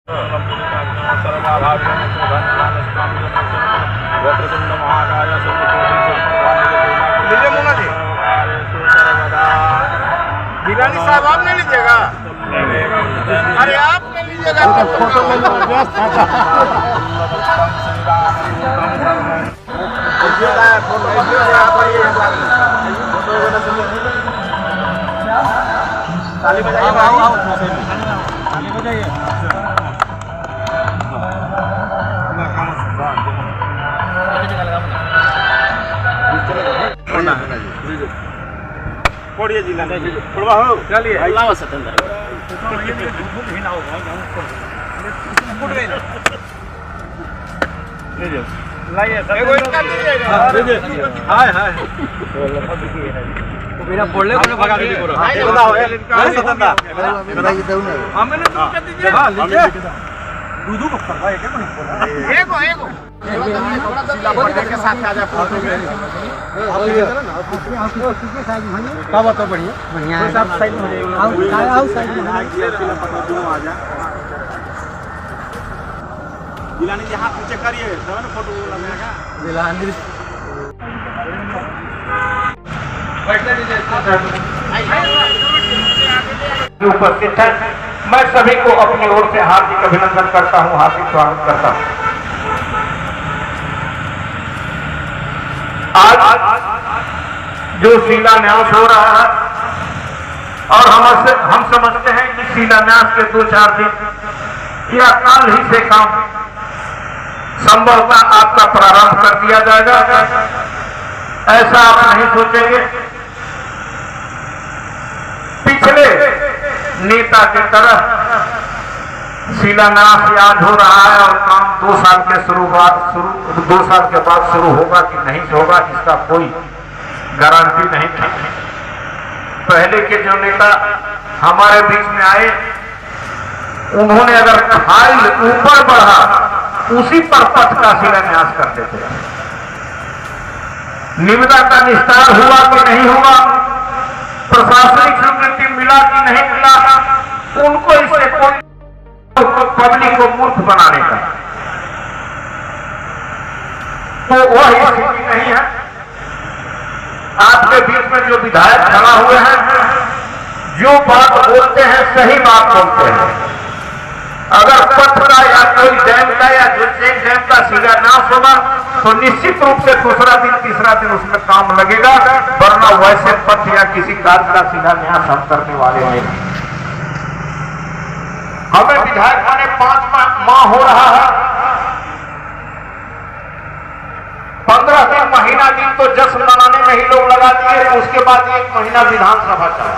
गिलानी साहब आप नहीं लीजिएगा? अरे आप नहीं लीजिएगा तो फोटो ले लो। ताली बजाइए, ताली बजाइए। पढ़िए जिला पढ़वा हो चलिए अल्लाह सतंदर लाइए एगो इतना दीजिएगा। हां हां तो मेरा पढ़ले को भगा दीजिए पूरा बताओ है सतंदर बताइए दो ना हमें ना दीजिए। हां लीजिए दूधू को करवा है क्या एगो एगो के साथ आ जा फोटो में का बताओ बढ़िया बढ़िया है सब साइड में हो जाएगा आओ साइड में आ जा जिलानी जी हाथ नीचे करिए तब ना फोटो लगेगा जिलानी उपस्थित है। मैं सभी को अपनी ओर से हार्दिक अभिनंदन करता हूं, हार्दिक स्वागत करता हूं। आज जो शिलान्यास हो रहा है और हम समझते हैं कि शिलान्यास के 2-4 दिन या काल ही से काम संभवतः आपका प्रारंभ कर दिया जाएगा। ऐसा आप नहीं सोचेंगे। पिछले नेता के तरह शिलान्यास आज हो रहा है और काम 2 साल के 2 साल के बाद शुरू होगा कि नहीं होगा इसका कोई गारंटी नहीं थी। पहले के जो नेता हमारे बीच में आए उन्होंने अगर फाइल ऊपर बढ़ा उसी पर पथ का शिलान्यास करते थे। निविदा का निस्तार हुआ कि नहीं हुआ, प्रशासनिक स्वीकृति मिला कि नहीं मिला, उनको इससे कोई पब्लिक को मूर्ख बनाने का तो वह स्थिति नहीं है। आपके बीच में जो विधायक खड़ा हुए हैं जो बात बोलते हैं सही बात बोलते हैं। अगर पथ का या कोई डैम का या जो चेक डैम का शिलान्यास होगा तो निश्चित रूप से दूसरा दिन तीसरा दिन उसमें काम लगेगा, वरना वैसे पथ या किसी कार्य का शिलान्यास हम करने वाले नहीं। हमें विधायक बने 5 माह हो रहा है। 15 दिन महीना दिन तो जश्न मनाने में ही लोग लगा दिए, उसके बाद 1 महीना विधानसभा चला।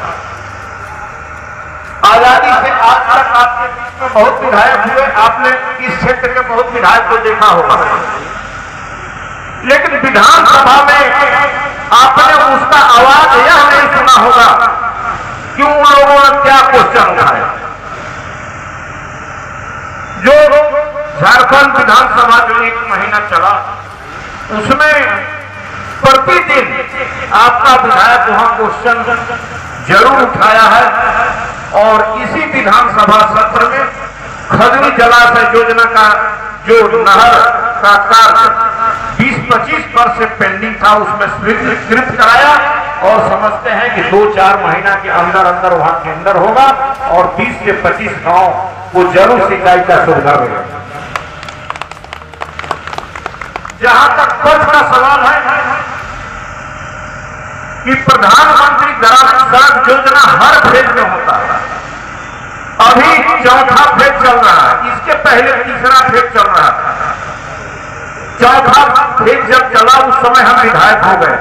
आजादी से आज तक आपके बीच में बहुत विधायक हुए, आपने इस क्षेत्र के बहुत विधायक को देखा होगा, लेकिन विधानसभा में आपने उसका आवाज यह नहीं सुना होगा कि उन लोगों ने क्या क्वेश्चन उठाया। जो झारखंड विधानसभा जो 1 महीना चला उसमें प्रतिदिन आपका विधायक वहां क्वेश्चन जरूर उठाया है। और इसी विधानसभा सत्र में खजरी जलाशय योजना का जो नहर का कार्य 20-25 वर्ष से पेंडिंग था उसमें स्वीकृत कराया और समझते हैं कि 2-4 महीना के अंदर अंदर वहां टेंडर होगा और 20 से 25 गांव को जरूर सिंचाई का सुविधा मिलेगा। जहां तक पथ का सवाल है कि प्रधानमंत्री ग्रामीण सड़क योजना हर फेज में होता है। अभी 4था फेज चल रहा है, इसके पहले 3रा फेज चल रहा था। 4था फेज जब चला उस समय हम विधायक हो गए।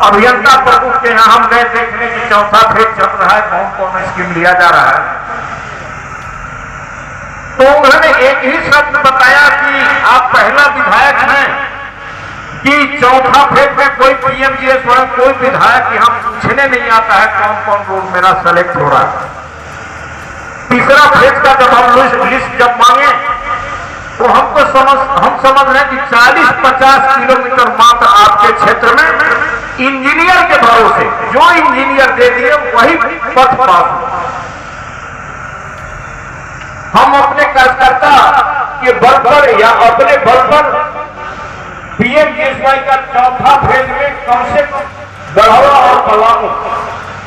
अभियंता प्रमुख के यहां हम गए देखने की 4था फेज चल रहा है, कौन कौन स्कीम लिया जा रहा है। तो उन्होंने एक ही शब्द बताया कि आप पहला विधायक हैं कि 4था फेज में कोई पीएमजीएस वाला कोई विधायक यहां पूछने नहीं आता है कौन कौन रोड मेरा सेलेक्ट हो रहा है। 3रा फेज का जब हम लिस्ट जब मांगे तो हम समझ रहे हैं कि 40-50 किलोमीटर मात्र आपके क्षेत्र में इंजीनियर के भरोसे जो इंजीनियर दे दिए वही पथ पास हुआ। हम अपने कार्यकर्ता के बल पर या अपने बल पर पीएमजीएसवाई का चौथा फेज में कम से कम गढ़वा और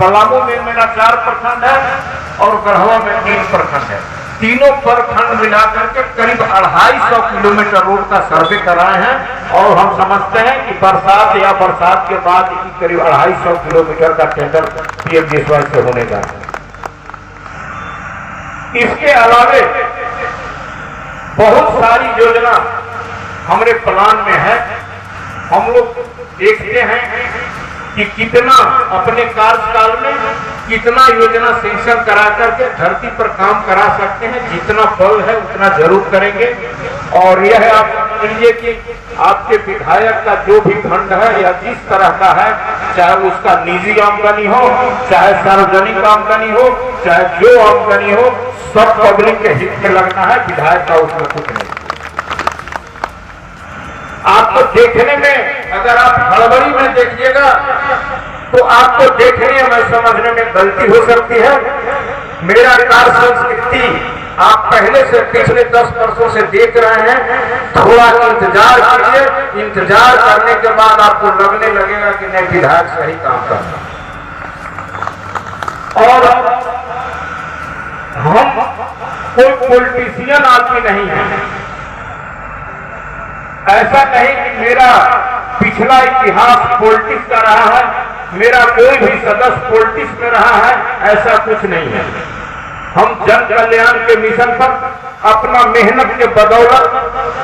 पलामू में मेरा 4 प्रखंड है और गढ़वा में 3 प्रखंड है। तीनों प्रखंड मिलाकर के करीब 250 किलोमीटर रोड का सर्वे कराए हैं और हम समझते हैं कि बरसात या बरसात के बाद करीब 250 किलोमीटर का टेंडर पीएमजीएसवाई से होने जा रहा है। इसके अलावे बहुत सारी योजना हमारे प्लान में है। हम लोग देखते हैं कि कितना अपने कार्यकाल में कितना योजना सेंक्शन करा करके धरती पर काम करा सकते हैं। जितना बल है उतना जरूर करेंगे। और यह आप समझिए कि आपके विधायक का जो भी फंड है या जिस तरह का है, चाहे उसका निजी आमदनी हो, चाहे सार्वजनिक आमदनी हो, चाहे जो आमदनी हो, सब पब्लिक के हित में लगना है। विधायक का उसमें कुछ नहीं। आपको देखने में, अगर आप हड़बड़ी में देखिएगा तो आपको देखने में समझने में गलती हो सकती है। मेरा कार्य संस्कृति आप पहले से पिछले 10 वर्षों से देख रहे हैं। थोड़ा इंतजार कीजिए, इंतजार करने के बाद आपको लगने लगेगा कि नहीं, विधायक सही काम कर रहा। और हम कोई पॉलिटिशियन आदमी नहीं है। ऐसा नहीं कि मेरा पिछला इतिहास पॉलिटिक्स का रहा है, मेरा कोई भी सदस्य पॉलिटिक्स में रहा है, ऐसा कुछ नहीं है। हम जन कल्याण के मिशन पर अपना मेहनत के बदौलत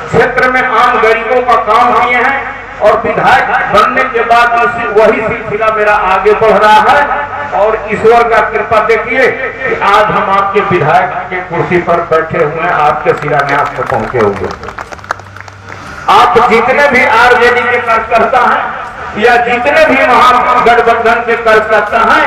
क्षेत्र में आम गरीबों का काम किए हैं और विधायक बनने के बाद वही सिलसिला मेरा आगे बढ़ रहा है। और ईश्वर का कृपा देखिए कि आज हम आपके विधायक के कुर्सी पर बैठे हुए हैं, आपके शिलान्यास में पहुंचे हुए। आप जितने भी आरजेडी के कार्यकर्ता हैं या जितने भी महागठबंधन के कार्यकर्ता हैं,